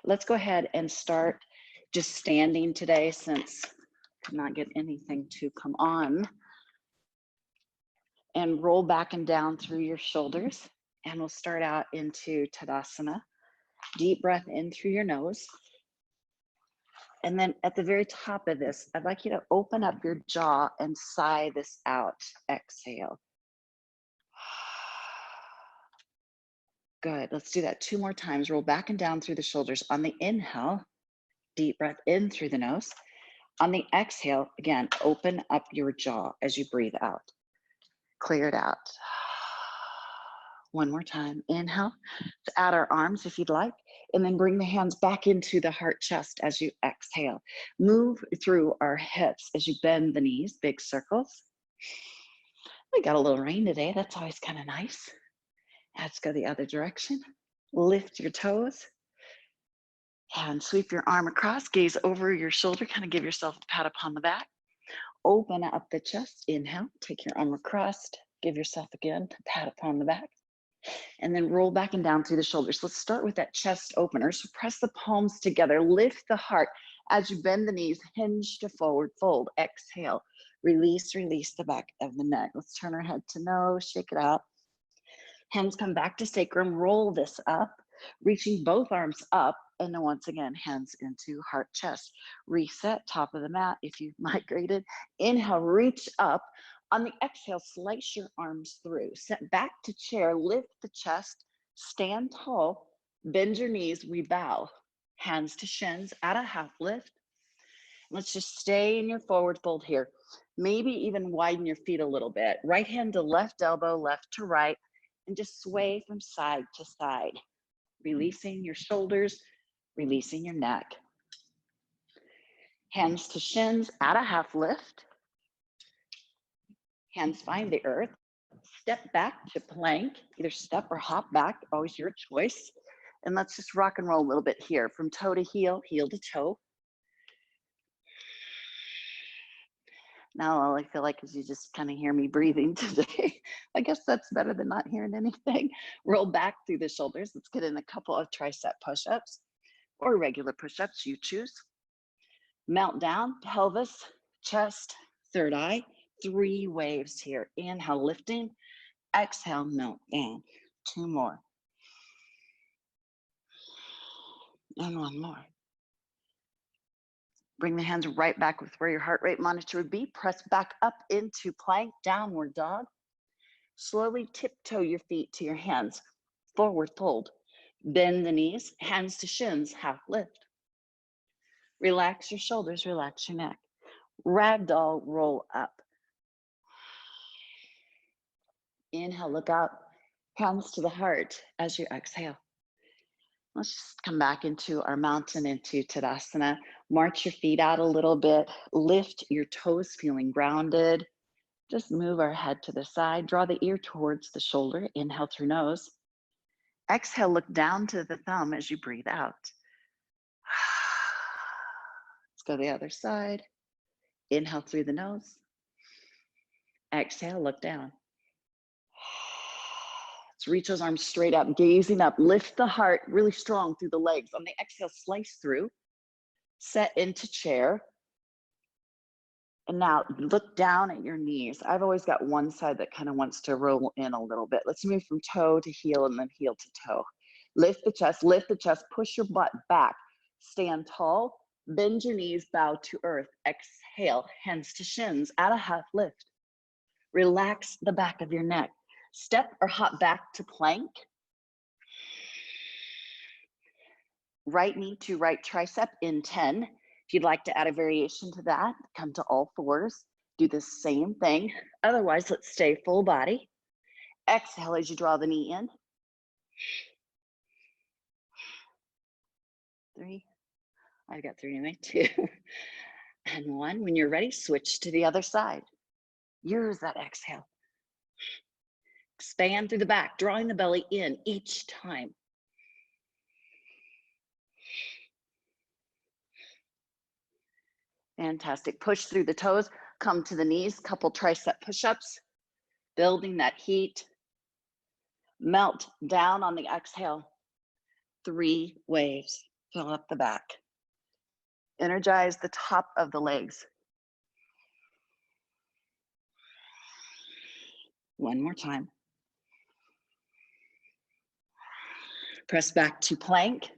Let's go ahead and start just standing today since I could not get anything to come on. And roll back and down through your shoulders. And we'll start out into Tadasana. Deep breath in through your nose. And then at the very top of this, I'd like you to open up your jaw and sigh this out. Exhale. Good. Let's do that 2 more times. Roll back and down through the shoulders. On the inhale, deep breath in through the nose. On the exhale, again, open up your jaw as you breathe out. Clear it out. 1 more time. Inhale. Let's add our arms if you'd like. And then bring the hands back into the heart chest as you exhale. Move through our hips as you bend the knees, big circles. We got a little rain today. That's always kind of nice. Let's go the other direction. Lift your toes. And sweep your arm across. Gaze over your shoulder. Kind of give yourself a pat upon the back. Open up the chest. Inhale. Take your arm across. Give yourself again a pat upon the back. And then roll back and down through the shoulders. Let's start with that chest opener. So press the palms together, lift the heart as you bend the knees, hinge to forward fold. Exhale, release the back of the neck. Let's turn our head to nose, shake it out. Hands come back to sacrum, roll this up, reaching both arms up. And then once again, hands into heart chest. Reset, top of the mat if you've migrated. Inhale, reach up. On the exhale, slice your arms through. Set back to chair, lift the chest, stand tall, bend your knees, we bow. Hands to shins at a half lift. Let's just stay in your forward fold here. Maybe even widen your feet a little bit. Right hand to left elbow, left to right, and just sway from side to side. Releasing your shoulders, releasing your neck. Hands to shins at a half lift. Hands find the earth. Step back to plank, either step or hop back, always your choice. And let's just rock and roll a little bit here from toe to heel, heel to toe. Now all I feel like is you just kind of hear me breathing today. I guess that's better than not hearing anything. Roll back through the shoulders. Let's get in a couple of tricep push-ups or regular push-ups, you choose. Melt down, pelvis, chest, third eye. 3 waves here. Inhale, lifting. Exhale, melt down. 2 more. And 1 more. Bring the hands right back with where your heart rate monitor would be. Press back up into plank, downward dog. Slowly tiptoe your feet to your hands. Forward fold. Bend the knees, hands to shins, half lift. Relax your shoulders, relax your neck. Ragdoll, roll up. Inhale, look up, hands to the heart as you exhale. Let's just come back into our mountain, into Tadasana. March your feet out a little bit. Lift your toes, feeling grounded. Just move our head to the side. Draw the ear towards the shoulder. Inhale through nose. Exhale, look down to the thumb as you breathe out. Let's go the other side. Inhale through the nose. Exhale, look down. Let's reach those arms straight up, gazing up. Lift the heart really strong through the legs. On the exhale, slice through. Set into chair. And now look down at your knees. I've always got one side that kind of wants to roll in a little bit. Let's move from toe to heel and then heel to toe. Lift the chest, push your butt back. Stand tall, bend your knees, bow to earth. Exhale, hands to shins at a half lift. Relax the back of your neck. Step or hop back to plank. Right knee to right tricep in 10. If you'd like to add a variation to that, come to all fours. Do the same thing. Otherwise, let's stay full body. Exhale as you draw the knee in. 3. I've got 3 anyway. 2 and 1. When you're ready, switch to the other side. Use that exhale. Expand through the back, drawing the belly in each time. Fantastic. Push through the toes, come to the knees, couple tricep push-ups, building that heat. Melt down on the exhale. 3 waves. Fill up the back. Energize the top of the legs. One more time. Press back to plank,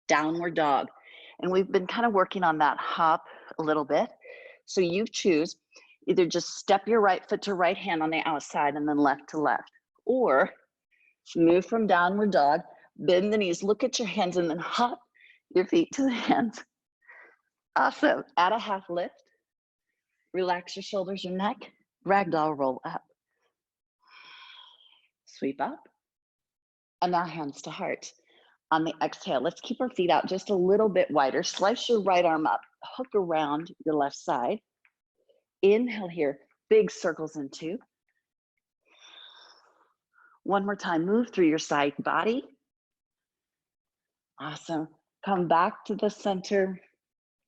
downward dog. And we've been kind of working on that hop a little bit. So you choose either just step your right foot to right hand on the outside and then left to left, or move from downward dog, bend the knees, look at your hands, and then hop your feet to the hands. Awesome. Add a half lift. Relax your shoulders, your neck. Ragdoll roll up. Sweep up. And now hands to heart. On the exhale, let's keep our feet out just a little bit wider. Slice your right arm up. Hook around your left side. Inhale here. Big circles in 2. One more time. Move through your side body. Awesome. Come back to the center.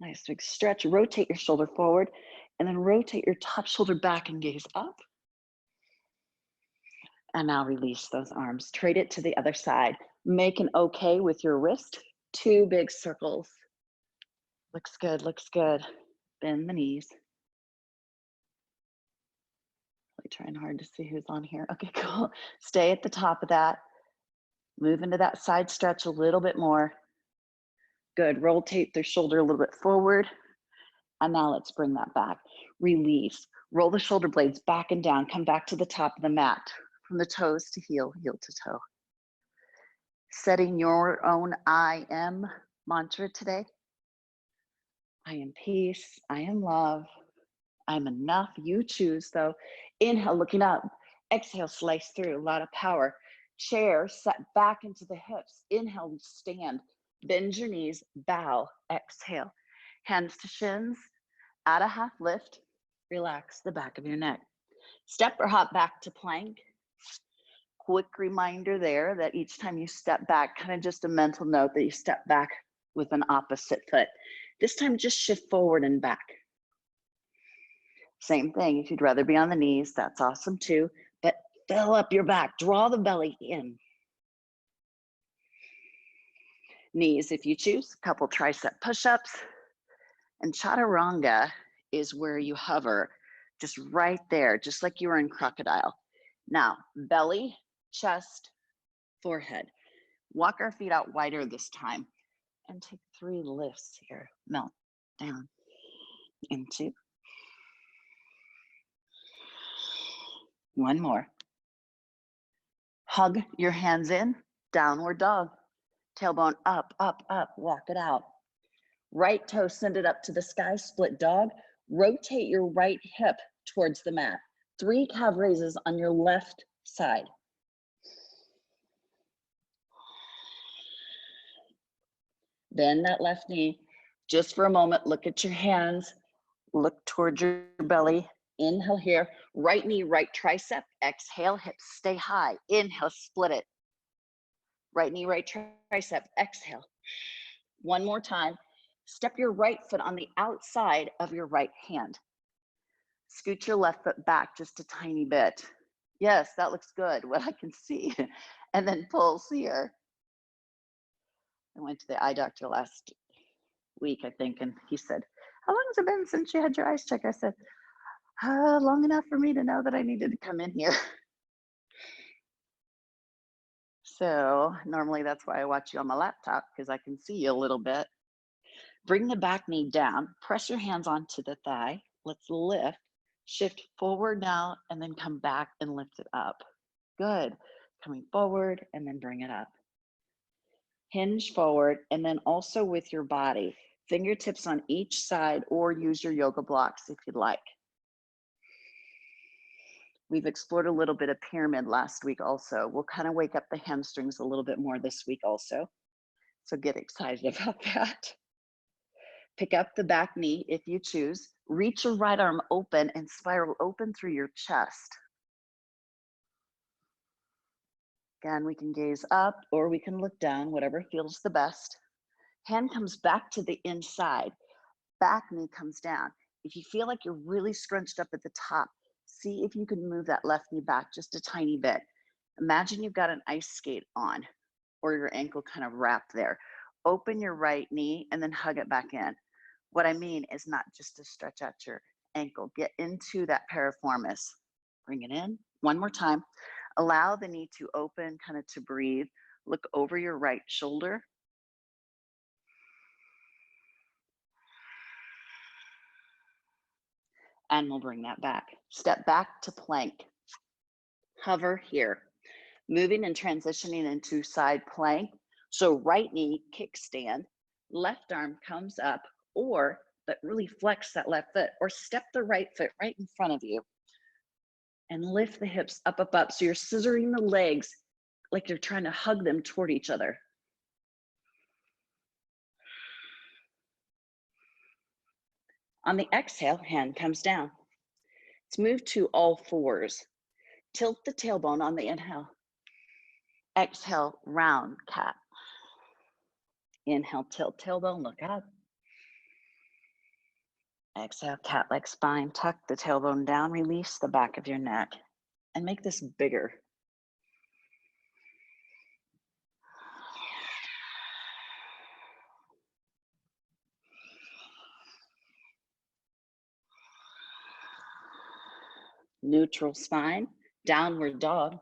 Nice big stretch. Rotate your shoulder forward and then rotate your top shoulder back and gaze up. And now release those arms. Trade it to the other side. Make an okay with your wrist. 2 big circles. Looks good, looks good. Bend the knees. Really trying hard to see who's on here. Okay, cool. Stay at the top of that. Move into that side stretch a little bit more. Good. Rotate the shoulder a little bit forward. And now let's bring that back. Release. Roll the shoulder blades back and down. Come back to the top of the mat. From the toes to heel, heel to toe. Setting your own I am mantra today. I am peace. I am love. I'm enough. You choose though. Inhale, looking up. Exhale, slice through. A lot of power. Chair, set back into the hips. Inhale, stand. Bend your knees, bow, exhale. Hands to shins, add a half lift. Relax the back of your neck. Step or hop back to plank. Quick reminder there that each time you step back, kind of just a mental note that you step back with an opposite foot. This time just shift forward and back. Same thing, if you'd rather be on the knees, that's awesome too, but fill up your back, draw the belly in. Knees if you choose, a couple tricep push-ups. And chaturanga is where you hover, just right there, just like you were in crocodile. Now, belly, chest, forehead. Walk our feet out wider this time and take 3 lifts here. Melt down into. 1 more. Hug your hands in, downward dog. Tailbone up, up, up, walk it out. Right toe, send it up to the sky, split dog. Rotate your right hip towards the mat. 3 calf raises on your left side. Bend that left knee. Just for a moment, look at your hands. Look towards your belly. Inhale here. Right knee, right tricep. Exhale, hips stay high. Inhale, split it. Right knee, right tricep. Exhale. 1 more time. Step your right foot on the outside of your right hand. Scoot your left foot back just a tiny bit. Yes, that looks good, what I can see. And then pulse here. I went to the eye doctor last week, I think, and he said, how long has it been since you had your eyes checked? I said, long enough for me to know that I needed to come in here. So normally that's why I watch you on my laptop, because I can see you a little bit. Bring the back knee down, press your hands onto the thigh. Let's lift, shift forward now, and then come back and lift it up. Good. Coming forward and then bring it up. Hinge forward and then also with your body. Fingertips on each side or use your yoga blocks if you'd like. We've explored a little bit of pyramid last week also. We'll kind of wake up the hamstrings a little bit more this week also. So get excited about that. Pick up the back knee if you choose. Reach your right arm open and spiral open through your chest. Again, we can gaze up or we can look down, whatever feels the best. Hand comes back to the inside. Back knee comes down. If you feel like you're really scrunched up at the top, see if you can move that left knee back just a tiny bit. Imagine you've got an ice skate on or your ankle kind of wrapped there. open your right knee and then hug it back in. What I mean is not just to stretch out your ankle, get into that piriformis. Bring it in one more time. Allow the knee to open, kind of to breathe. Look over your right shoulder. And we'll bring that back. Step back to plank. Hover here. Moving and transitioning into side plank. So right knee kickstand, left arm comes up, or but really flex that left foot, or step the right foot right in front of you and lift the hips up, up, up. So you're scissoring the legs like you're trying to hug them toward each other. On the exhale, hand comes down. Let's move to all fours. Tilt the tailbone on the inhale. Exhale, round cat. Inhale, tilt tailbone, look up. Exhale, cat-like spine. Tuck the tailbone down, release the back of your neck, and make this bigger. Neutral spine, downward dog.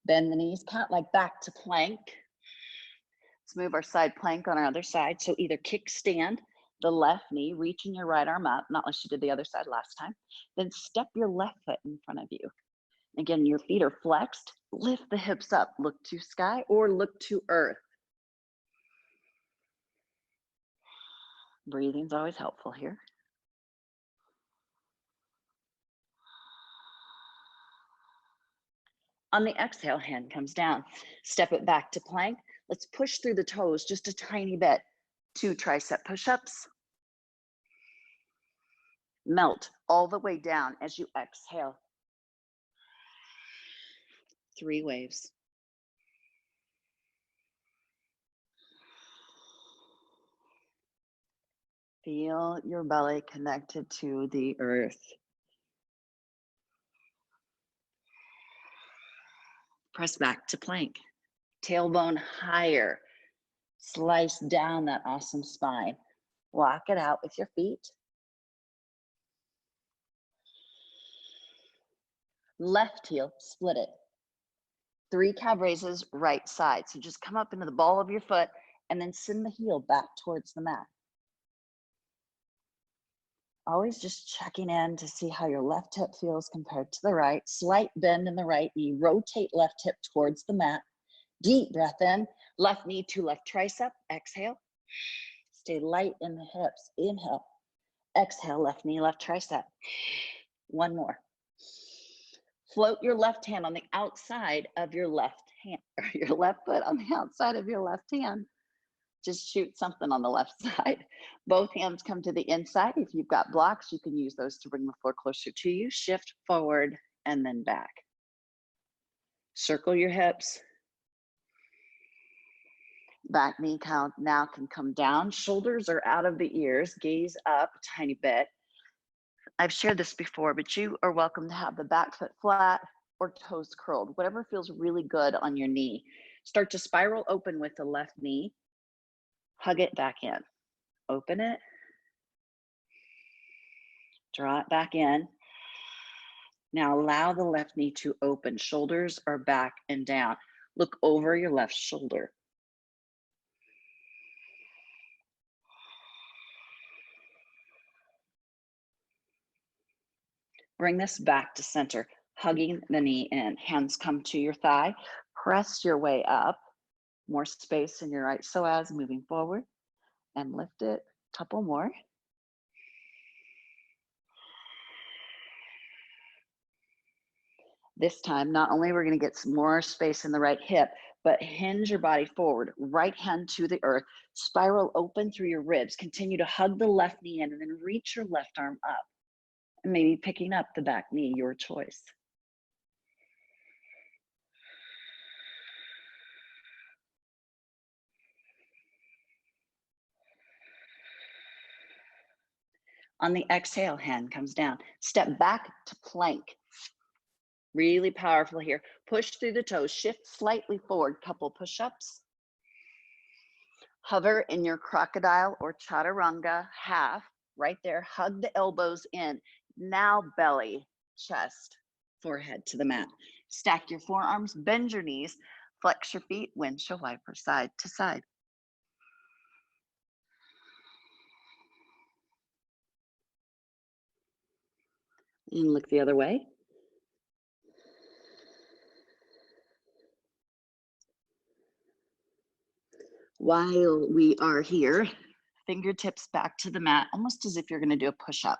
Bend the knees, cat-like back to plank. Let's move our side plank on our other side. So either kickstand the left knee, reaching your right arm up, not unless you did the other side last time. Then step your left foot in front of you. Again, your feet are flexed. Lift the hips up, look to sky or look to earth. Breathing's always helpful here. On the exhale, hand comes down. Step it back to plank. Let's push through the toes just a tiny bit. 2 tricep push-ups. Melt all the way down as you exhale. 3 waves. Feel your belly connected to the earth. Press back to plank. Tailbone higher. Slice down that awesome spine. Walk it out with your feet. Left heel, split it. 3 calf raises, right side. So just come up into the ball of your foot and then send the heel back towards the mat. Always just checking in to see how your left hip feels compared to the right. Slight bend in the right knee. Rotate left hip towards the mat. Deep breath in. Left knee to left tricep. Exhale. Stay light in the hips. Inhale. Exhale, left knee, left tricep. 1 more. Float your left hand on the outside of your left hand, or your left foot on the outside of your left hand. Just shoot something on the left side. Both hands come to the inside. If you've got blocks, you can use those to bring the floor closer to you. Shift forward and then back. Circle your hips. Back knee count now can come down. Shoulders are out of the ears. Gaze up a tiny bit. I've shared this before, but you are welcome to have the back foot flat or toes curled, whatever feels really good on your knee. Start to spiral open with the left knee. Hug it back in. Open it. Draw it back in. Now allow the left knee to open. Shoulders are back and down. Look over your left shoulder. Bring this back to center, hugging the knee in. Hands come to your thigh. Press your way up. More space in your right psoas, moving forward. And lift it. Couple more. This time, not only we're going to get some more space in the right hip, but hinge your body forward. Right hand to the earth. Spiral open through your ribs. Continue to hug the left knee in and then reach your left arm up. And maybe picking up the back knee, your choice. On the exhale, hand comes down. Step back to plank. Really powerful here. Push through the toes, shift slightly forward, couple push-ups. Hover in your crocodile or chaturanga half, right there. Hug the elbows in. Now belly, chest, forehead to the mat. Stack your forearms, bend your knees, flex your feet, windshield wiper side to side. And look the other way. While we are here, fingertips back to the mat, almost as if you're going to do a push-up.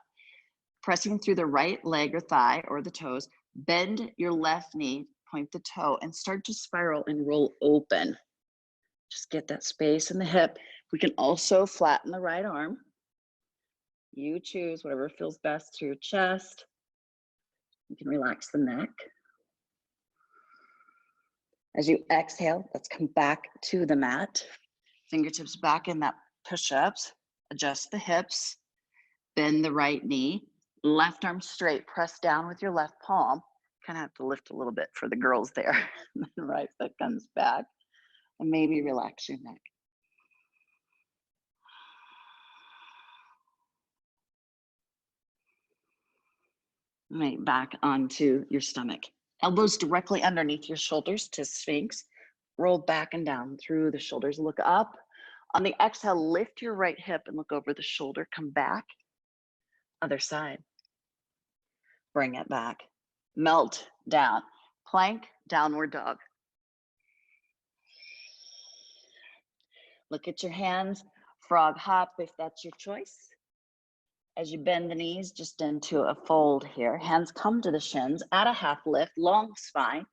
Pressing through the right leg or thigh or the toes, bend your left knee, point the toe, and start to spiral and roll open. Just get that space in the hip. We can also flatten the right arm. You choose whatever feels best to your chest. You can relax the neck. As you exhale, let's come back to the mat. Fingertips back in that push-ups. Adjust the hips. Bend the right knee. Left arm straight. Press down with your left palm. Kind of have to lift a little bit for the girls there. Right foot comes back. And maybe relax your neck. Right, back onto your stomach. Elbows directly underneath your shoulders to Sphinx. Roll back and down through the shoulders. Look up. On the exhale, lift your right hip and look over the shoulder. Come back. Other side. Bring it back. Melt down. Plank, downward dog. Look at your hands. Frog hop if that's your choice. As you bend the knees just into a fold here. Hands come to the shins. Add a half lift, long spine.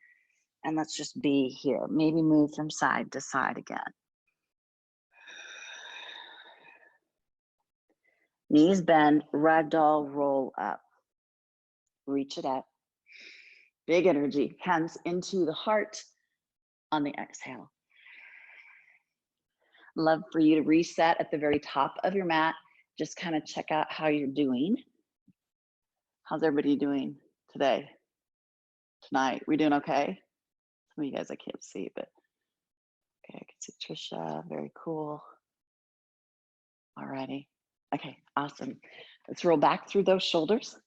And let's just be here. Maybe move from side to side again. Knees bend, ragdoll, roll up. Reach it up. Big energy. Hands into the heart on the exhale. Love for you to reset at the very top of your mat. Just kind of check out how you're doing. How's everybody doing today? Tonight? We doing okay? Some of you guys I can't see, but okay, I can see Trisha. Very cool. Alrighty. Okay, awesome. Let's roll back through those shoulders.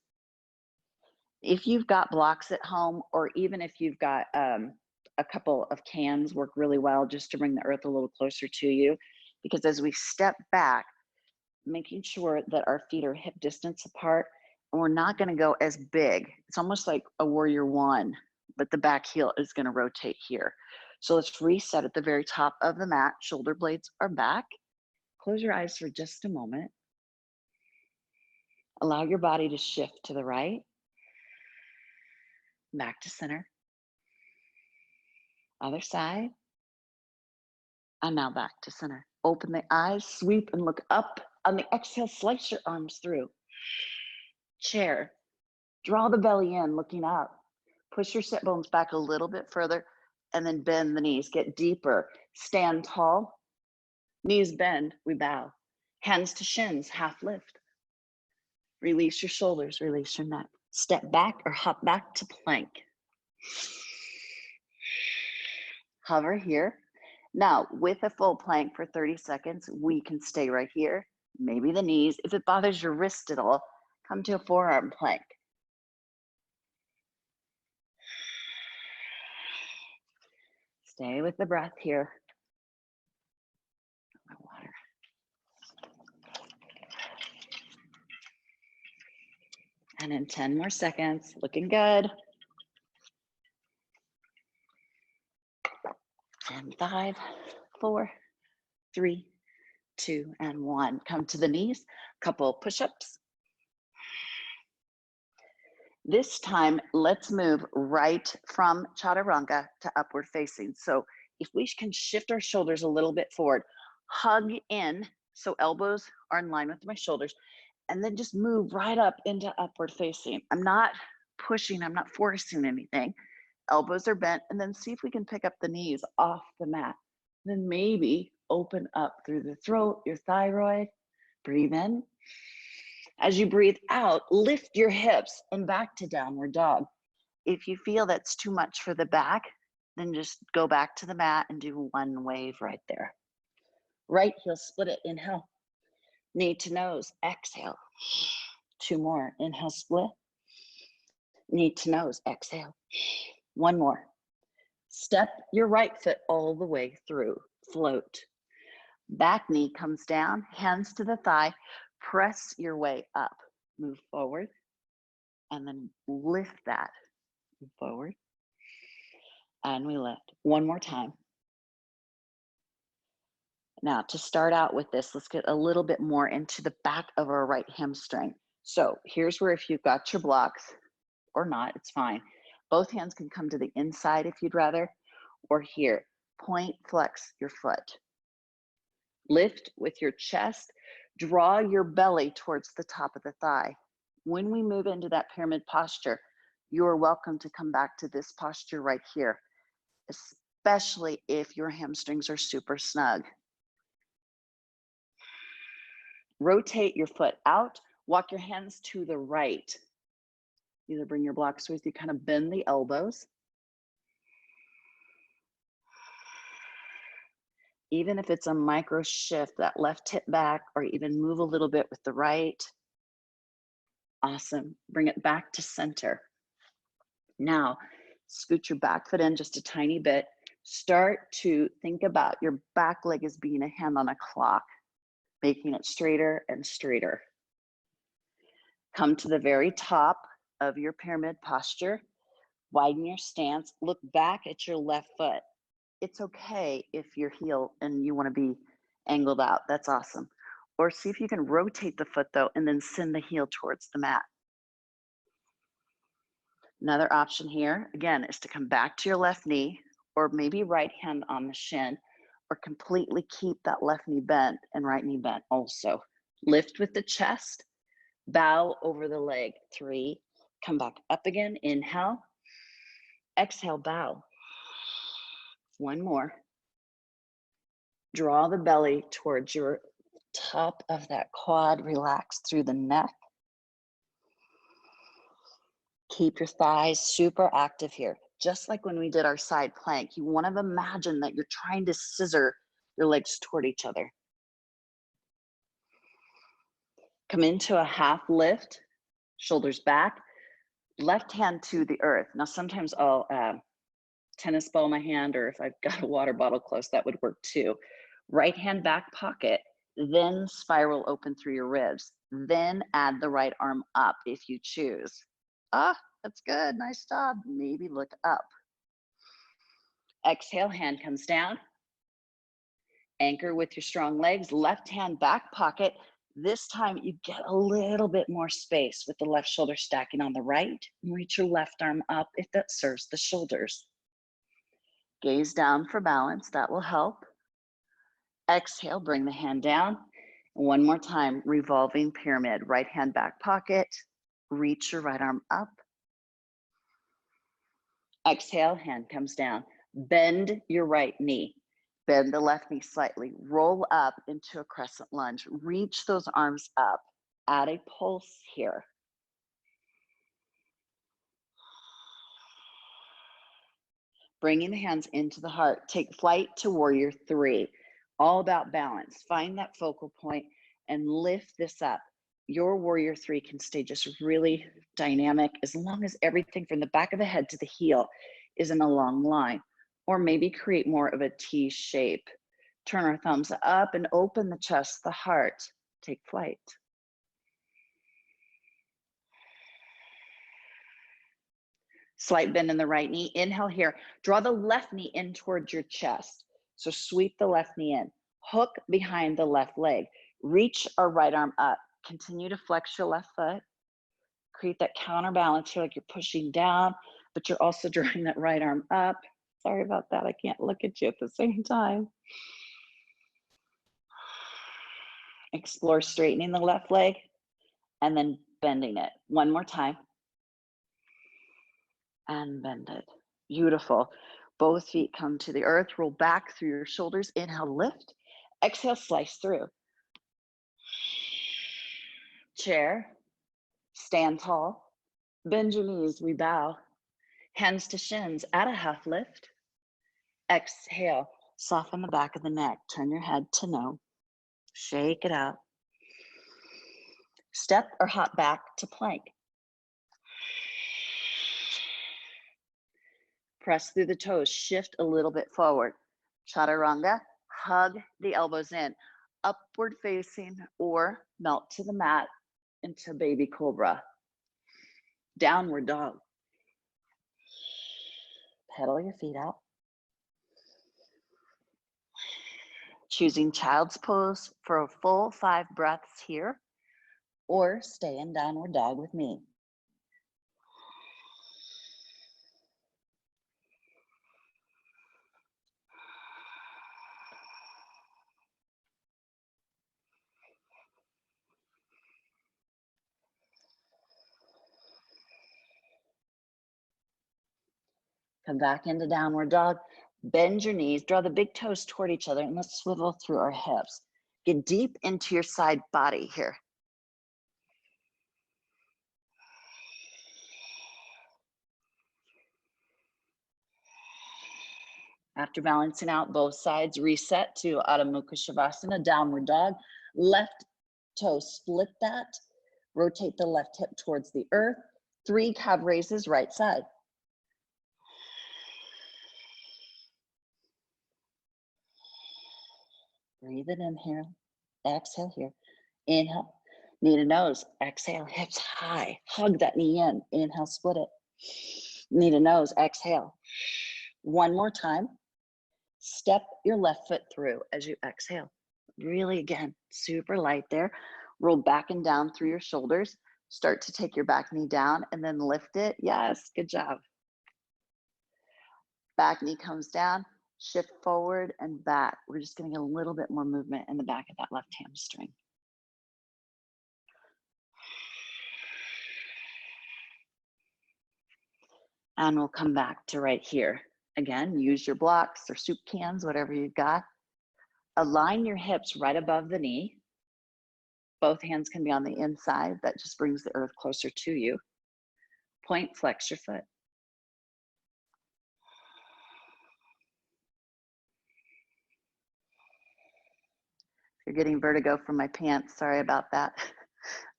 If you've got blocks at home, or even if you've got a couple of cans, work really well just to bring the earth a little closer to you. Because as we step back, making sure that our feet are hip distance apart, and we're not going to go as big. It's almost like a warrior one, but the back heel is going to rotate here. So let's reset at the very top of the mat. Shoulder blades are back. Close your eyes for just a moment. Allow your body to shift to the right. Back to center. Other side. And now back to center. Open the eyes, sweep and look up. On the exhale, slice your arms through. Chair. Draw the belly in, looking up. Push your sit bones back a little bit further and then bend the knees. Get deeper. Stand tall. Knees bend, we bow. Hands to shins, half lift. Release your shoulders, release your neck. Step back or hop back to plank. Hover here. Now, with a full plank for 30 seconds, we can stay right here. Maybe the knees. If it bothers your wrist at all, come to a forearm plank. Stay with the breath here. My water. And in 10 more seconds, looking good. And 5, 4, 3, 2, and 1. Come to the knees, couple push-ups. This time, let's move right from chaturanga to upward facing. So if we can shift our shoulders a little bit forward, hug in, so elbows are in line with my shoulders, and then just move right up into upward facing. I'm not pushing, I'm not forcing anything. Elbows are bent, and then see if we can pick up the knees off the mat. Then maybe open up through the throat, your thyroid. Breathe in. As you breathe out, lift your hips and back to downward dog. If you feel that's too much for the back, then just go back to the mat and do one wave right there. Right heel, split it, inhale. Knee to nose, exhale. 2 more, inhale, split. Knee to nose, exhale. 1 more. Step your right foot all the way through, float. Back knee comes down, hands to the thigh, press your way up. Move forward, and then lift that. Move forward, and we lift. 1 more time. Now, to start out with this, let's get a little bit more into the back of our right hamstring. So here's where, if you've got your blocks or not, it's fine. Both hands can come to the inside if you'd rather, or here, point, flex your foot. Lift with your chest, draw your belly towards the top of the thigh. When we move into that pyramid posture, you are welcome to come back to this posture right here, especially if your hamstrings are super snug. Rotate your foot out, walk your hands to the right. Either bring your blocks with you, kind of bend the elbows. Even if it's a micro shift, that left hip back, or even move a little bit with the right. Awesome. Bring it back to center. Now, scoot your back foot in just a tiny bit. Start to think about your back leg as being a hand on a clock, making it straighter and straighter. Come to the very top of your pyramid posture. Widen your stance. Look back at your left foot. It's okay if you're heel and you want to be angled out. That's awesome. Or see if you can rotate the foot though, and then send the heel towards the mat. Another option here, again, is to come back to your left knee, or maybe right hand on the shin, or completely keep that left knee bent and right knee bent also. Lift with the chest, bow over the leg. 3, come back up again, inhale. Exhale, bow. 1 more. Draw the belly towards your top of that quad, relax through the neck. Keep your thighs super active here. Just like when we did our side plank, you want to imagine that you're trying to scissor your legs toward each other. Come into a half lift, shoulders back, left hand to the earth. Now, sometimes I'll tennis ball my hand, or if I've got a water bottle close, that would work too. Right hand back pocket, then spiral open through your ribs. Then add the right arm up if you choose. Ah, that's good. Nice job. Maybe look up. Exhale, hand comes down. Anchor with your strong legs, left hand back pocket. This time you get a little bit more space with the left shoulder stacking on the right. Reach your left arm up if that serves the shoulders. Gaze down for balance, that will help. Exhale, bring the hand down. 1 more time, revolving pyramid. Right hand back pocket, reach your right arm up. Exhale, hand comes down. Bend your right knee. Bend the left knee slightly. Roll up into a crescent lunge. Reach those arms up. Add a pulse here. Bringing the hands into the heart. Take flight to warrior 3. All about balance. Find that focal point and lift this up. Your warrior 3 can stay just really dynamic as long as everything from the back of the head to the heel is in a long line, or maybe create more of a T shape. Turn our thumbs up and open the chest, the heart. Take flight. Slight bend in the right knee. Inhale here. Draw the left knee in towards your chest. So sweep the left knee in. Hook behind the left leg. Reach our right arm up. Continue to flex your left foot. Create that counterbalance here, like you're pushing down, but you're also drawing that right arm up. Sorry about that. I can't look at you at the same time. Explore straightening the left leg and then bending it. 1 more time. And bend it. Beautiful. Both feet come to the earth. Roll back through your shoulders. Inhale, lift. Exhale, slice through. Chair. Stand tall. Bend your knees. We bow. Hands to shins. Add a half lift. Exhale. Soften the back of the neck. Turn your head to no. Shake it out. Step or hop back to plank. Press through the toes. Shift a little bit forward. Chaturanga. Hug the elbows in. Upward facing or melt to the mat into baby cobra. Downward dog. Pedal your feet out. Choosing child's pose for a full 5 breaths here, or stay in downward dog with me. Come back into downward dog. Bend your knees, draw the big toes toward each other, and let's swivel through our hips. Get deep into your side body here. After balancing out both sides, reset to Adho Mukha Shavasana, downward dog. Left toe, split that. Rotate the left hip towards the earth. 3 calf raises, right side. Breathe it in here. Exhale here. Inhale, knee to nose. Exhale, hips high. Hug that knee in. Inhale, split it. Knee to nose. Exhale. One more time. Step your left foot through as you exhale. Really, again, super light there. Roll back and down through your shoulders. Start to take your back knee down and then lift it. Yes, good job. Back knee comes down. Shift forward and back. We're just getting a little bit more movement in the back of that left hamstring. And we'll come back to right here. Again, use your blocks or soup cans, whatever you've got. Align your hips right above the knee. Both hands can be on the inside. That just brings the earth closer to you. Point, flex your foot. If you're getting vertigo from my pants, sorry about that.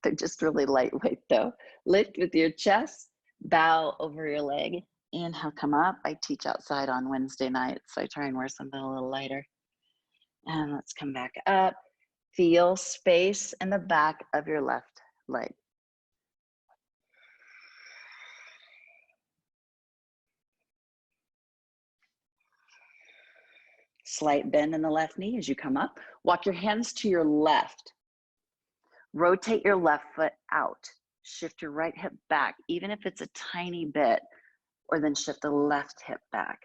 They're just really lightweight though. Lift with your chest, bow over your leg. Inhale, come up. I teach outside on Wednesday nights, so I try and wear something a little lighter. And let's come back up. Feel space in the back of your left leg. Slight bend in the left knee as you come up. Walk your hands to your left. Rotate your left foot out. Shift your right hip back, even if it's a tiny bit, or then shift the left hip back.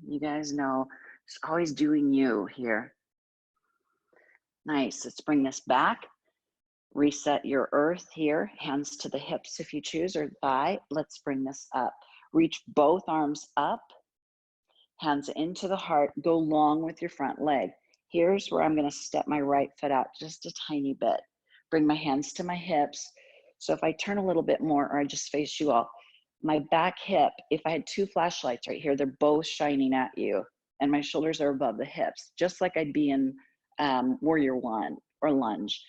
You guys know, it's always doing you here. Nice, let's bring this back. Reset your earth here, hands to the hips if you choose, or thigh. Let's bring this up. Reach both arms up, hands into the heart, go long with your front leg. Here's where I'm gonna step my right foot out just a tiny bit. Bring my hands to my hips. So if I turn a little bit more, or I just face you all, my back hip, if I had 2 flashlights right here, they're both shining at you, and my shoulders are above the hips, just like I'd be in warrior one or lunge.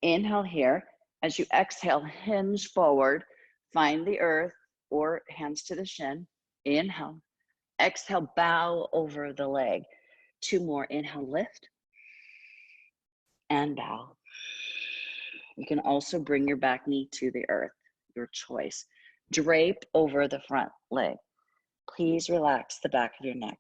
Inhale here. As you exhale, hinge forward, find the earth or hands to the shin. Inhale. Exhale, bow over the leg. 2 more. Inhale, lift and bow. You can also bring your back knee to the earth, your choice. Drape over the front leg. Please relax the back of your neck.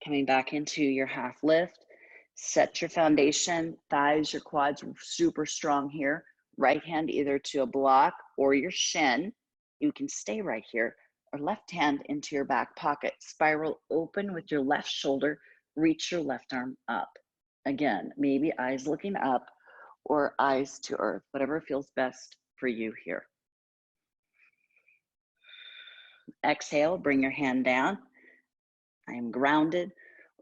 Coming back into your half lift. Set your foundation, thighs, your quads super strong here. Right hand either to a block or your shin. You can stay right here, or left hand into your back pocket. Spiral open with your left shoulder. Reach your left arm up. Again, maybe eyes looking up or eyes to earth, whatever feels best for you here. Exhale, bring your hand down. I am grounded.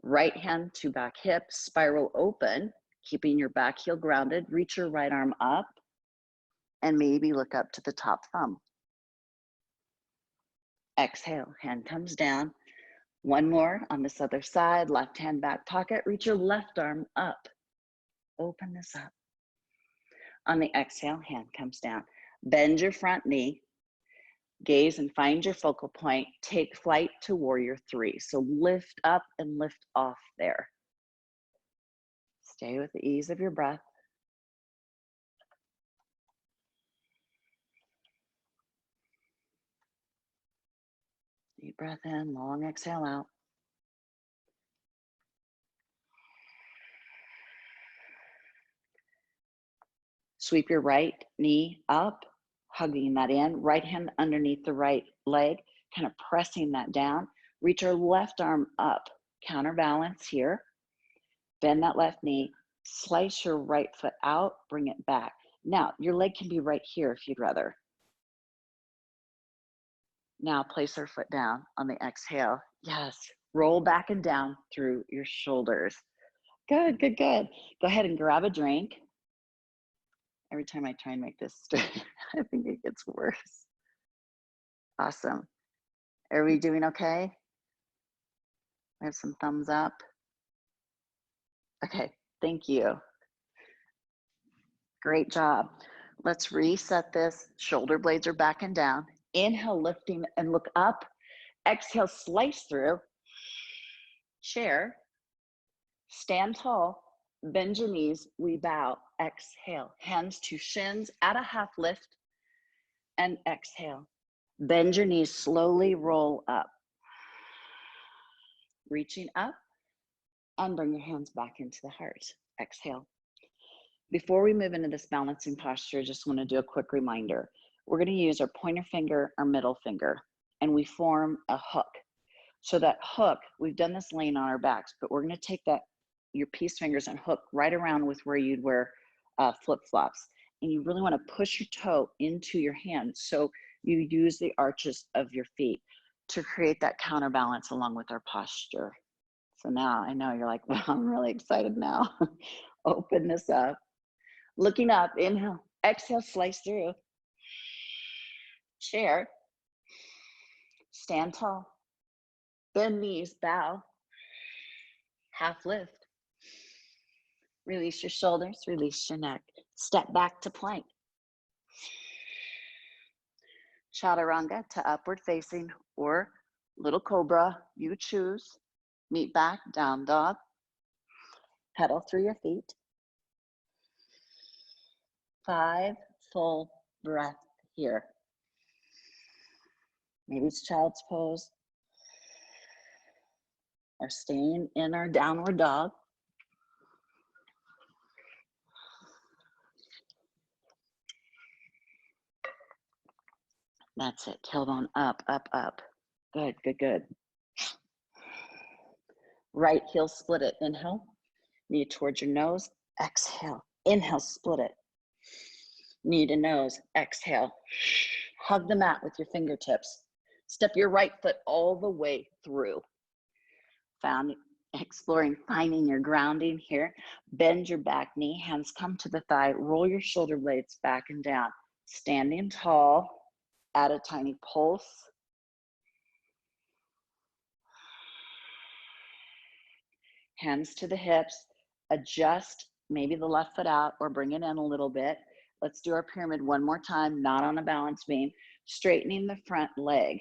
Right hand to back hip, spiral open, keeping your back heel grounded. Reach your right arm up and maybe look up to the top thumb. Exhale, hand comes down. One more on this other side, left hand back pocket. Reach your left arm up. Open this up. On the exhale, hand comes down. Bend your front knee. Gaze and find your focal point. Take flight to warrior three. So lift up and lift off there. Stay with the ease of your breath. Deep breath in, long exhale out. Sweep your right knee up, hugging that in. Right hand underneath the right leg, kind of pressing that down. Reach your left arm up, counterbalance here. Bend that left knee, slice your right foot out, bring it back. Now, your leg can be right here if you'd rather. Now, place our foot down on the exhale. Yes, roll back and down through your shoulders. Good, good, good. Go ahead and grab a drink. Every time I try and make this straight, I think it gets worse. Awesome. Are we doing okay? I have some thumbs up. Okay, thank you. Great job. Let's reset this. Shoulder blades are back and down. Inhale, lifting and look up. Exhale, slice through. Chair. Stand tall. Bend your knees. We bow. Exhale. Hands to shins at a half lift. And exhale. Bend your knees. Slowly roll up. Reaching up. And bring your hands back into the heart. Exhale. Before we move into this balancing posture, I just want to do a quick reminder. We're going to use our pointer finger, our middle finger, and we form a hook. So that hook, we've done this laying on our backs, but we're going to take that, your peace fingers, and hook right around with where you'd wear flip-flops. And you really want to push your toe into your hand. So you use the arches of your feet to create that counterbalance along with our posture. So now I know you're like, well, I'm really excited now. Open this up. Looking up, inhale, exhale, slice through. Chair. Stand tall. Bend knees, bow. Half lift. Release your shoulders, release your neck. Step back to plank. Chaturanga to upward facing or little cobra, you choose. Meet back, down dog. Pedal through your feet. 5 full breath here. Maybe it's child's pose or staying in our downward dog. That's it, tailbone up, up, up. Good, good, good. Right heel split it, inhale. Knee towards your nose, exhale. Inhale, split it. Knee to nose, exhale. Hug the mat with your fingertips. Step your right foot all the way through. Exploring, finding your grounding here. Bend your back knee, hands come to the thigh. Roll your shoulder blades back and down. Standing tall, add a tiny pulse. Hands to the hips, adjust maybe the left foot out or bring it in a little bit. Let's do our pyramid one more time, not on a balance beam. Straightening the front leg.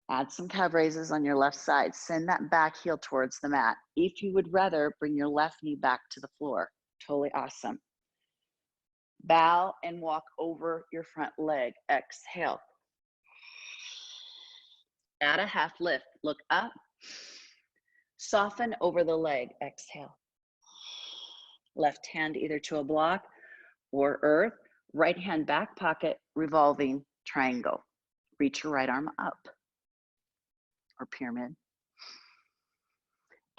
Add some calf raises on your left side. Send that back heel towards the mat. If you would rather, bring your left knee back to the floor. Totally awesome. Bow and walk over your front leg. Exhale. Add a half lift. Look up. Soften over the leg. Exhale. Left hand either to a block or earth. Right hand back pocket, revolving triangle. Reach your right arm up or pyramid.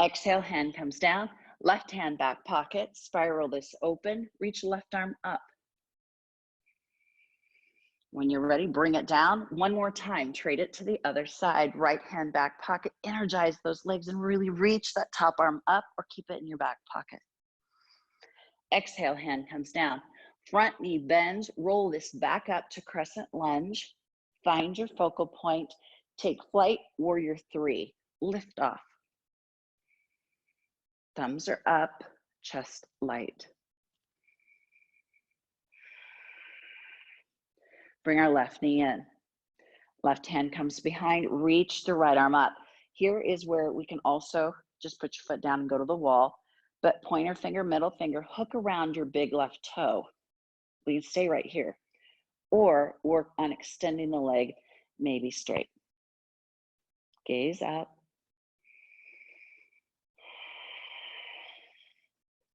Exhale, hand comes down. Left hand back pocket, spiral this open. Reach left arm up. When you're ready, bring it down. One more time, trade it to the other side. Right hand back pocket, energize those legs and really reach that top arm up or keep it in your back pocket. Exhale, hand comes down. Front knee bends, roll this back up to crescent lunge. Find your focal point. Take flight, warrior three. Lift off. Thumbs are up, chest light. Bring our left knee in. Left hand comes behind, reach the right arm up. Here is where we can also just put your foot down and go to the wall, but pointer finger, middle finger, hook around your big left toe. We can stay right here. Or work on extending the leg, maybe straight. Gaze up.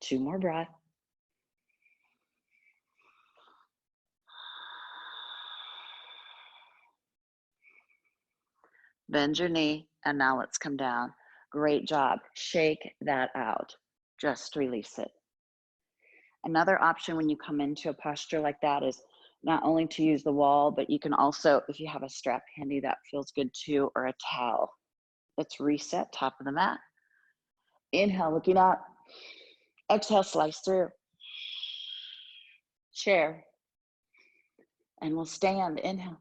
2 more breaths. Bend your knee, and now let's come down. Great job. Shake that out. Just release it. Another option when you come into a posture like that is not only to use the wall, but you can also, if you have a strap handy, that feels good too, or a towel. Let's reset, top of the mat. Inhale, looking up. Exhale, slice through. Chair. And we'll stand. Inhale.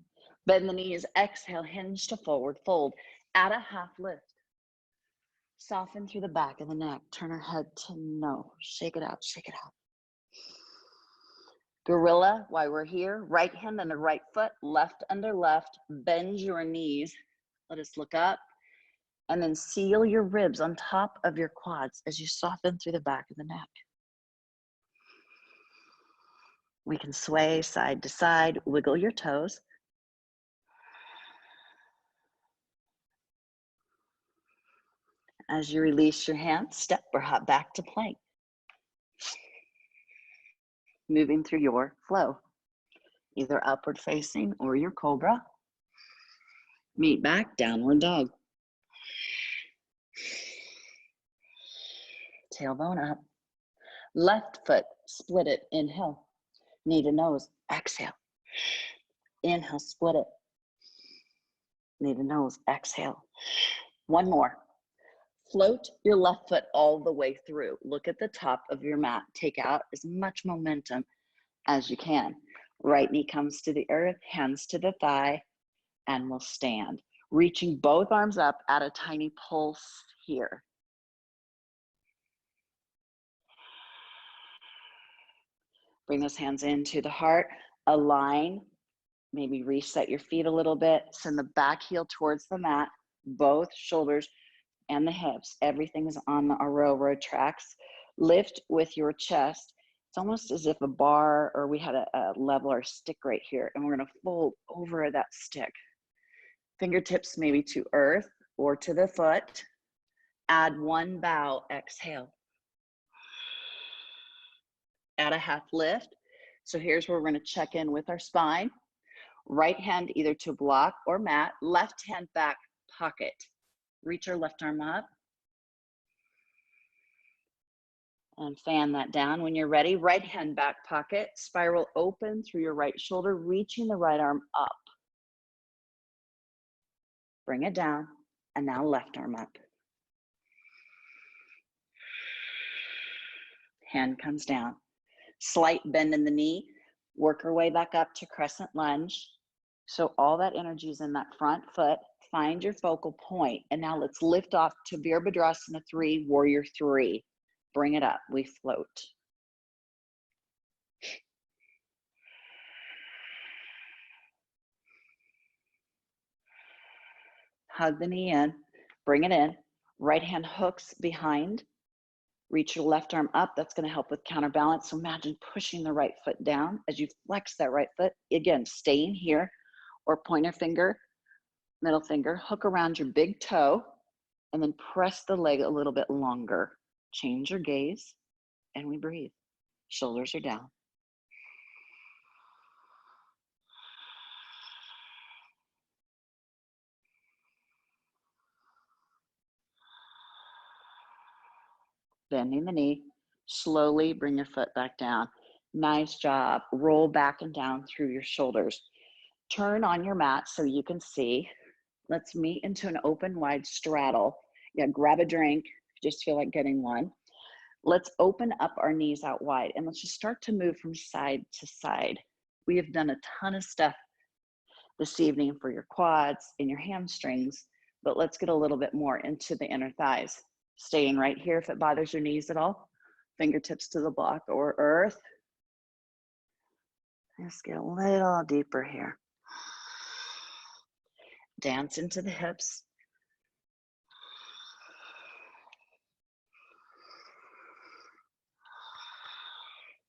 Bend the knees. Exhale, hinge to forward fold. Add a half lift. Soften through the back of the neck. Turn our head to no. Shake it out, shake it out. Gorilla, while we're here, right hand under right foot, left under left. Bend your knees. Let us look up. And then seal your ribs on top of your quads as you soften through the back of the neck. We can sway side to side, wiggle your toes. As you release your hands, step or hop back to plank. Moving through your flow, either upward facing or your cobra. Meet back, downward dog. Tailbone up. Left foot, split it, inhale. Knee to nose, exhale. Inhale, split it. Knee to nose, exhale. One more. Float your left foot all the way through. Look at the top of your mat. Take out as much momentum as you can. Right knee comes to the earth, hands to the thigh, and we'll stand. Reaching both arms up at a tiny pulse here. Bring those hands into the heart. Align. Maybe reset your feet a little bit. Send the back heel towards the mat. Both shoulders and the hips. Everything is on our railroad tracks. Lift with your chest. It's almost as if a bar, or we had a level or stick right here, and we're going to fold over that stick. Fingertips maybe to earth or to the foot. Add one bow, exhale. Add a half lift. So here's where we're going to check in with our spine. Right hand either to block or mat. Left hand back pocket. Reach our left arm up. And fan that down. When you're ready, right hand back pocket. Spiral open through your right shoulder, reaching the right arm up. Bring it down. And now left arm up. Hand comes down. Slight bend in the knee. Work our way back up to crescent lunge. So all that energy is in that front foot. Find your focal point. And now let's lift off to Virabhadrasana 3, Warrior 3. Bring it up. We float. Hug the knee in. Bring it in. Right hand hooks behind. Reach your left arm up. That's going to help with counterbalance. So imagine pushing the right foot down as you flex that right foot. Again, staying here, or pointer finger, middle finger, hook around your big toe, and then press the leg a little bit longer. Change your gaze, and we breathe. Shoulders are down. Bending the knee, slowly bring your foot back down. Nice job. Roll back and down through your shoulders. Turn on your mat so you can see. Let's meet into an open, wide straddle. Yeah, grab a drink. Just feel like getting one. Let's open up our knees out wide and let's just start to move from side to side. We have done a ton of stuff this evening for your quads and your hamstrings, but let's get a little bit more into the inner thighs. Staying right here if it bothers your knees at all. Fingertips to the block or earth. Just get a little deeper here. Dance into the hips.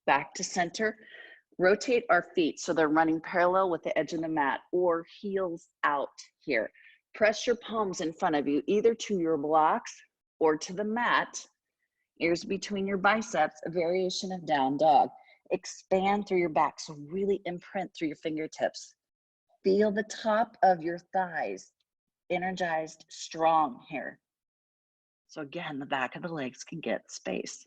Back to center. Rotate our feet so they're running parallel with the edge of the mat or heels out here. Press your palms in front of you, either to your blocks or to the mat. Ears between your biceps, a variation of down dog. Expand through your back, so really imprint through your fingertips. Feel the top of your thighs, energized, strong here. So again, the back of the legs can get space.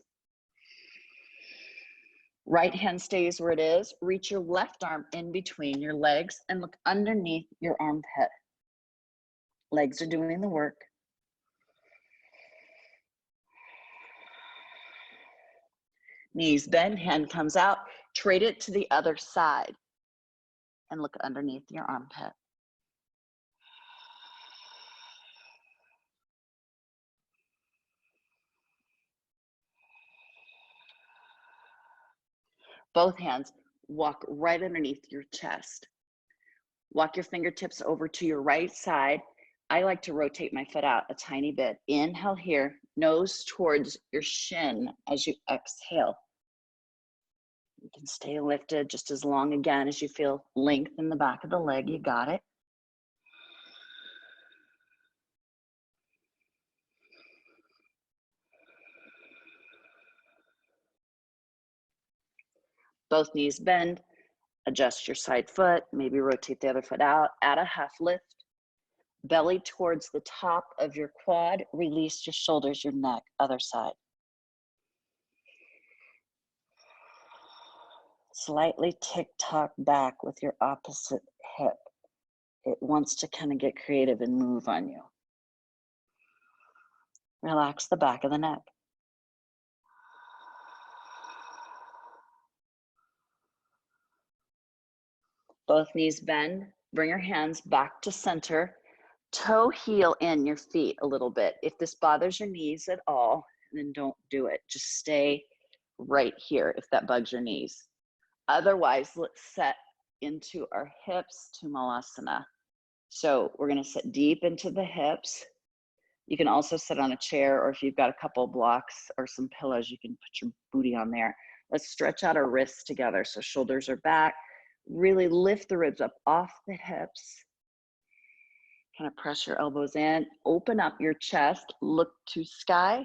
Right hand stays where it is. Reach your left arm in between your legs and look underneath your armpit. Legs are doing the work. Knees bend, hand comes out. Trade it to the other side and look underneath your armpit. Both hands walk right underneath your chest. Walk your fingertips over to your right side. I like to rotate my foot out a tiny bit. Inhale here, nose towards your shin as you exhale. You can stay lifted just as long again as you feel length in the back of the leg. You got it. Both knees bend. Adjust your side foot, maybe rotate the other foot out, add a half lift. Belly towards the top of your quad, release your shoulders, your neck, other side. Slightly tick-tock back with your opposite hip. It wants to kind of get creative and move on you. Relax the back of the neck. Both knees bend. Bring your hands back to center. Toe heel in your feet a little bit. If this bothers your knees at all, then don't do it. Just stay right here if that bugs your knees. Otherwise, let's set into our hips to Malasana. So we're going to sit deep into the hips. You can also sit on a chair, or if you've got a couple blocks or some pillows, you can put your booty on there. Let's stretch out our wrists together so shoulders are back. Really lift the ribs up off the hips. Kind of press your elbows in. Open up your chest. Look to sky.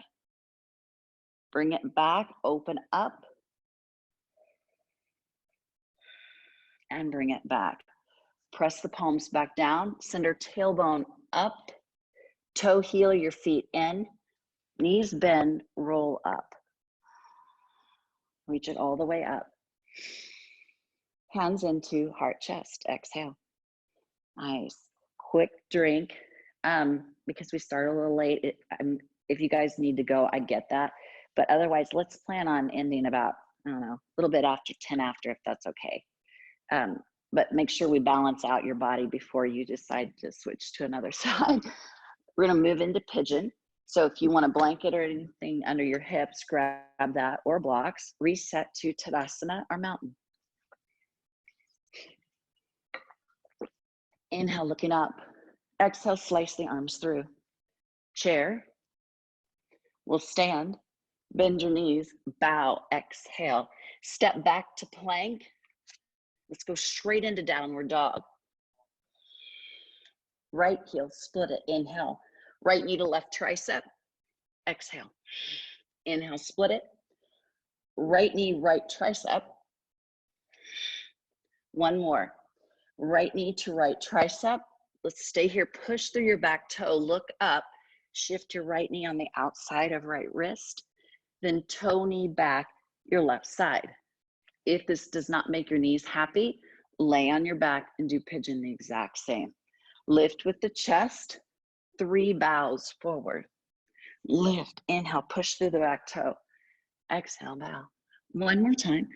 Bring it back. Open up. And bring it back. Press the palms back down. Send our tailbone up. Toe heel your feet in. Knees bend. Roll up. Reach it all the way up. Hands into heart chest. Exhale. Nice. Quick drink. Because we started a little late. If you guys need to go, I get that. But otherwise, let's plan on ending about, I don't know, a little bit after 10 after, if that's okay. But make sure we balance out your body before you decide to switch to another side. We're gonna move into pigeon. So if you want a blanket or anything under your hips, grab that, or blocks. Reset to Tadasana or mountain. Inhale, looking up. Exhale, slice the arms through. Chair. We'll stand. Bend your knees. Bow. Exhale. Step back to plank. Let's go straight into downward dog. Right heel, split it. Inhale. Right knee to left tricep. Exhale. Inhale, split it. Right knee, right tricep. One more. Right knee to right tricep. Let's stay here. Push through your back toe. Look up. Shift your right knee on the outside of right wrist. Then toe knee back your left side. If this does not make your knees happy, Lay on your back and do pigeon the exact same. Lift with the chest, 3 bows forward. Lift, inhale, push through the back toe. Exhale, bow. One more time.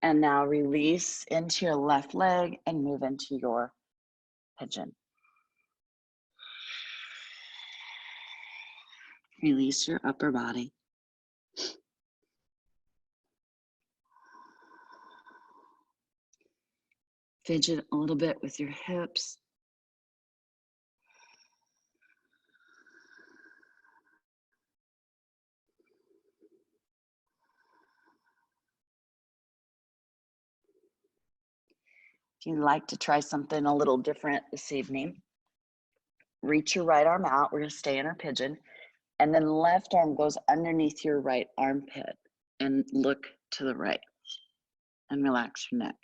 And now release into your left leg and move into your pigeon. Release your upper body. Fidget a little bit with your hips. If you'd like to try something a little different this evening, reach your right arm out. We're going to stay in our pigeon. And then left arm goes underneath your right armpit and look to the right and relax your neck.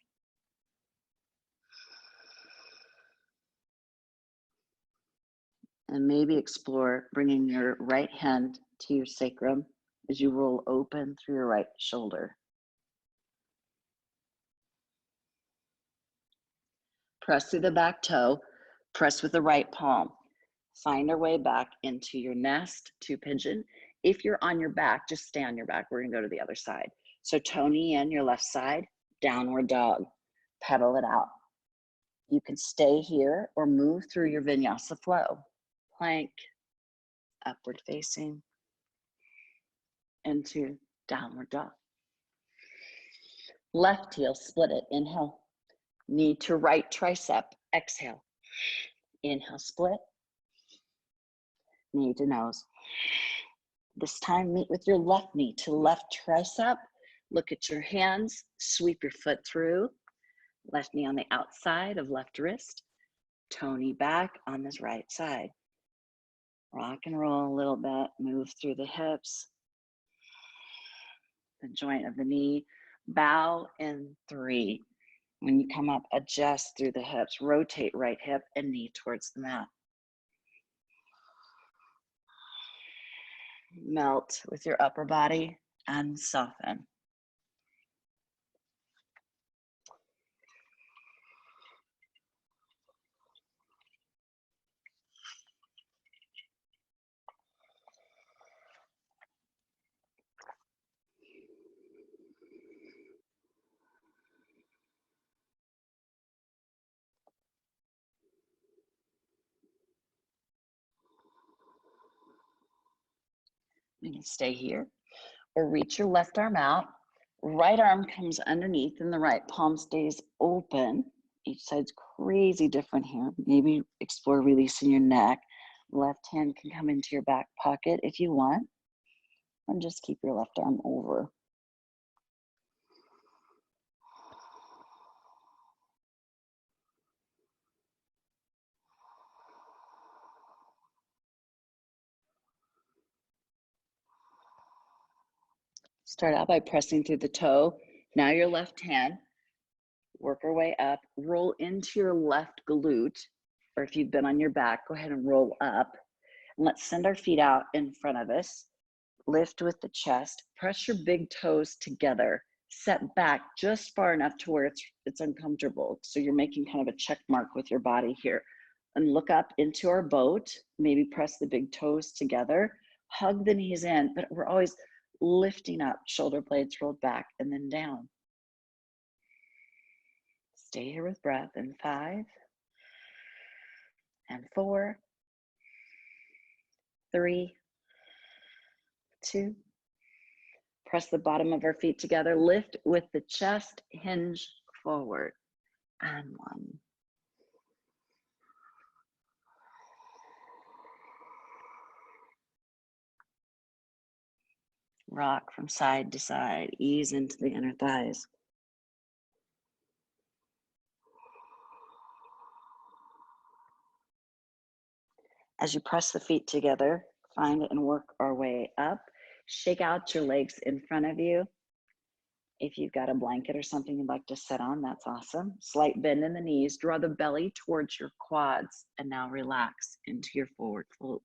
And maybe explore bringing your right hand to your sacrum as you roll open through your right shoulder. Press through the back toe, press with the right palm. Find our way back into your nest to pigeon. If you're on your back, just stay on your back. We're gonna go to the other side. So toe knee in, your left side, downward dog. Pedal it out. You can stay here or move through your vinyasa flow. Plank, upward facing, into downward dog. Left heel, split it, inhale. Knee to right tricep, exhale. Inhale, split. Knee to nose. This time, meet with your left knee to left tricep. Look at your hands, sweep your foot through. Left knee on the outside of left wrist. Toe knee back on this right side. Rock and roll a little bit, move through the hips, the joint of the knee. Bow in 3. When you come up, adjust through the hips, rotate right hip and knee towards the mat. Melt with your upper body and soften. You can stay here or reach your left arm out. Right arm comes underneath and the right palm stays open. Each side's crazy different here. Maybe explore releasing your neck. Left hand can come into your back pocket if you want. And just keep your left arm over. Start out by pressing through the toe. Now your left hand. Work our way up. Roll into your left glute. Or if you've been on your back, go ahead and roll up. And let's send our feet out in front of us. Lift with the chest. Press your big toes together. Set back just far enough to where it's uncomfortable. So you're making kind of a check mark with your body here. And look up into our boat. Maybe press the big toes together. Hug the knees in, but we're always lifting up, shoulder blades rolled back and then down. Stay here with breath in 5 and 4, 3, 2. Press the bottom of our feet together. Lift with the chest, hinge forward. And 1. Rock from side to side. Ease into the inner thighs. As you press the feet together, find it and work our way up. Shake out your legs in front of you. If you've got a blanket or something you'd like to sit on, that's awesome. Slight bend in the knees. Draw the belly towards your quads. And now relax into your forward fold.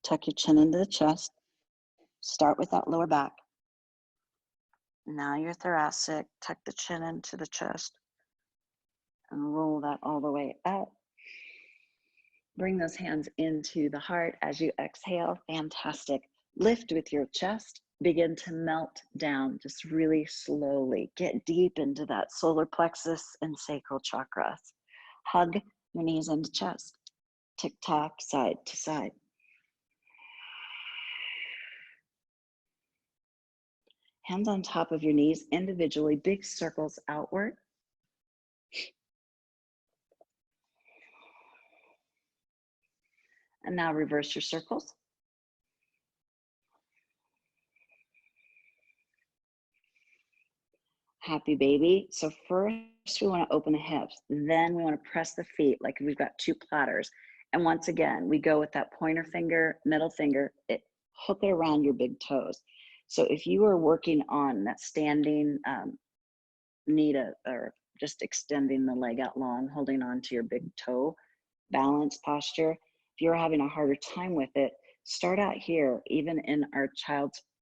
Tuck your chin into the chest. Start with that lower back. Now your thoracic. Tuck the chin into the chest and roll that all the way up. Bring those hands into the heart as you exhale. Fantastic. Lift with your chest. Begin to melt down just really slowly. Get deep into that solar plexus and sacral chakras. Hug your knees into chest. Tick-tock, side to side. Hands on top of your knees individually, big circles outward. And now reverse your circles. Happy baby. So first we want to open the hips. Then we want to press the feet like we've got two platters. And once again, we go with that pointer finger, middle finger, hook it around your big toes. So if you are working on that standing knee or just extending the leg out long, holding on to your big toe, balance posture, if you're having a harder time with it, start out here, even in our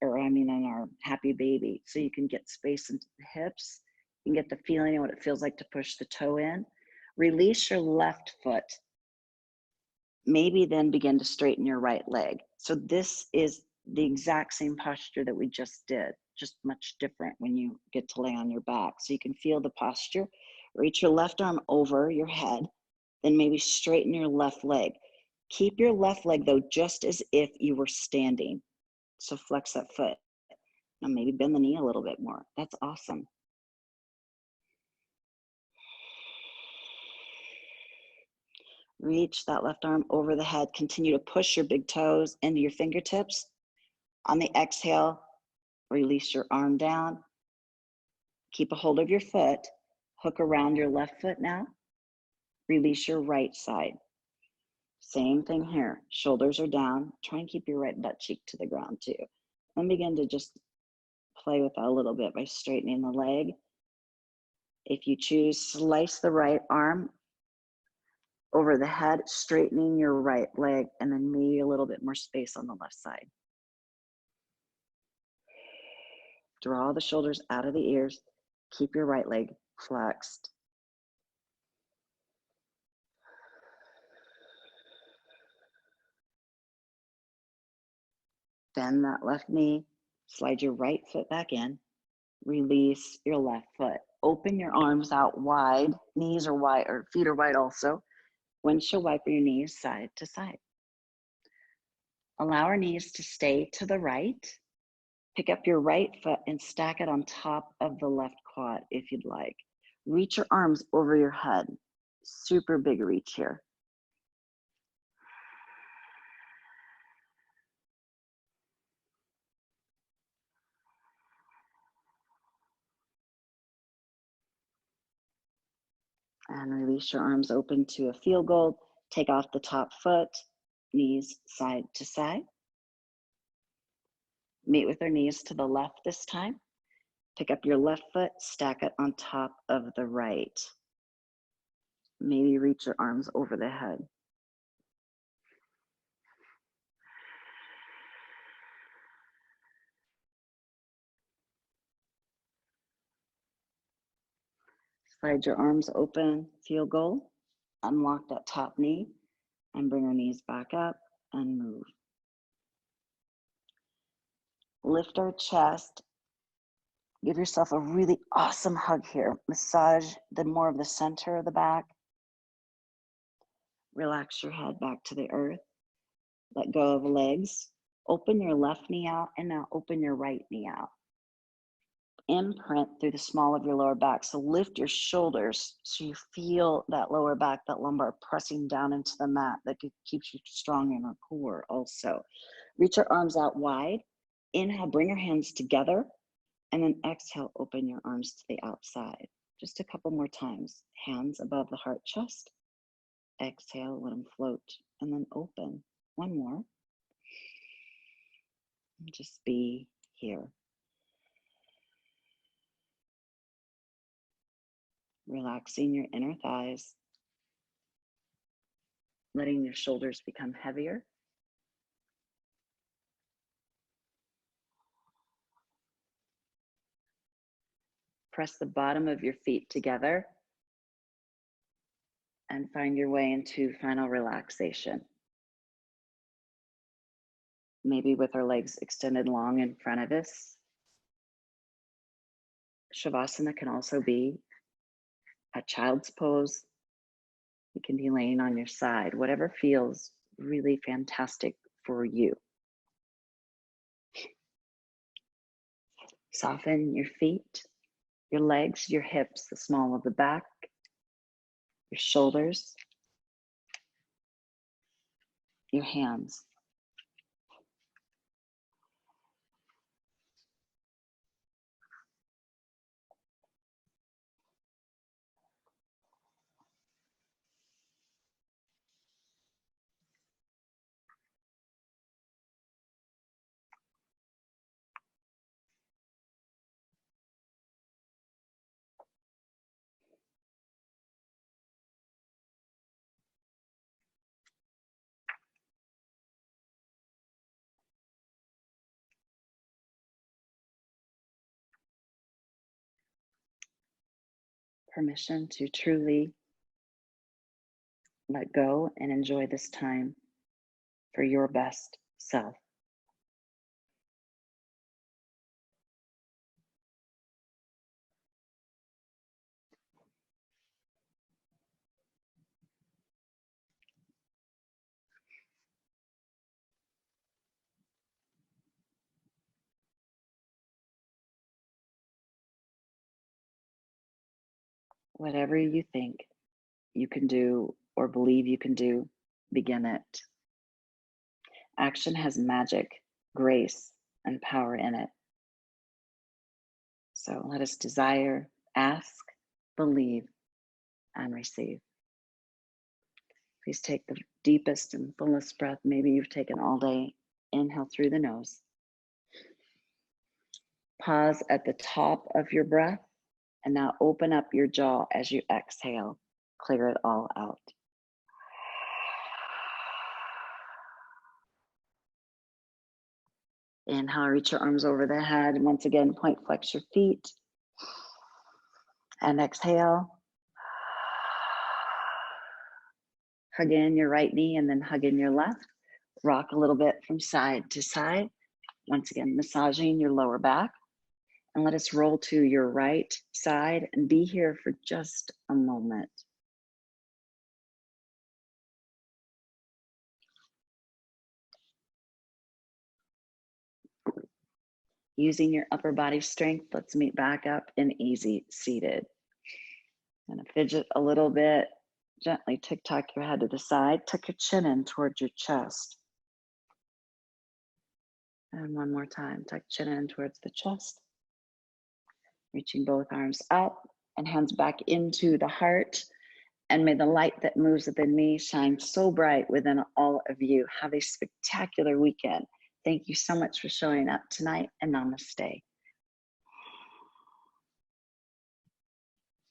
in our happy baby, so you can get space into the hips, you can get the feeling of what it feels like to push the toe in. Release your left foot. Maybe then begin to straighten your right leg. So this is the exact same posture that we just did, just much different when you get to lay on your back. So you can feel the posture. Reach your left arm over your head, then maybe straighten your left leg. Keep your left leg though, just as if you were standing. So flex that foot. Now maybe bend the knee a little bit more. That's awesome. Reach that left arm over the head. Continue to push your big toes into your fingertips. On the exhale, release your arm down. Keep a hold of your foot. Hook around your left foot now. Release your right side. Same thing here. Shoulders are down. Try and keep your right butt cheek to the ground too. And begin to just play with that a little bit by straightening the leg. If you choose, slice the right arm over the head, straightening your right leg, and then maybe a little bit more space on the left side. Draw the shoulders out of the ears. Keep your right leg flexed. Bend that left knee. Slide your right foot back in. Release your left foot. Open your arms out wide. Knees are wide, or feet are wide also. Windshield wiper your knees side to side. Allow our knees to stay to the right. Pick up your right foot and stack it on top of the left quad if you'd like. Reach your arms over your head. Super big reach here. And release your arms open to a field goal. Take off the top foot, knees side to side. Meet with our knees to the left this time. Pick up your left foot, stack it on top of the right. Maybe reach your arms over the head. Slide your arms open, field goal. Unlock that top knee and bring our knees back up and move. Lift our chest. Give yourself a really awesome hug here. Massage more of the center of the back. Relax your head back to the earth. Let go of legs. Open your left knee out and now open your right knee out. Imprint through the small of your lower back. So lift your shoulders so you feel that lower back, that lumbar pressing down into the mat. That keeps you strong in our core also. Reach your arms out wide. Inhale, bring your hands together. And then exhale, open your arms to the outside. Just a couple more times. Hands above the heart chest. Exhale, let them float. And then open. One more. And just be here. Relaxing your inner thighs. Letting your shoulders become heavier. Press the bottom of your feet together and find your way into final relaxation. Maybe with our legs extended long in front of us. Shavasana can also be a child's pose. You can be laying on your side, whatever feels really fantastic for you. Soften your feet, your legs, your hips, the small of the back, your shoulders, your hands. Permission to truly let go and enjoy this time for your best self. Whatever you think you can do or believe you can do, begin it. Action has magic, grace, and power in it. So let us desire, ask, believe, and receive. Please take the deepest and fullest breath maybe you've taken all day. Inhale through the nose. Pause at the top of your breath, and now open up your jaw as you exhale. Clear it all out. Inhale, reach your arms over the head. And once again, point flex your feet. And exhale. Hug in your right knee and then hug in your left. Rock a little bit from side to side. Once again, massaging your lower back. And let us roll to your right side and be here for just a moment. Using your upper body strength, let's meet back up in easy seated. And fidget a little bit, gently tick-tock your head to the side, tuck your chin in towards your chest. And one more time, tuck chin in towards the chest. Reaching both arms up and hands back into the heart. And may the light that moves within me shine so bright within all of you. Have a spectacular weekend. Thank you so much for showing up tonight, and namaste.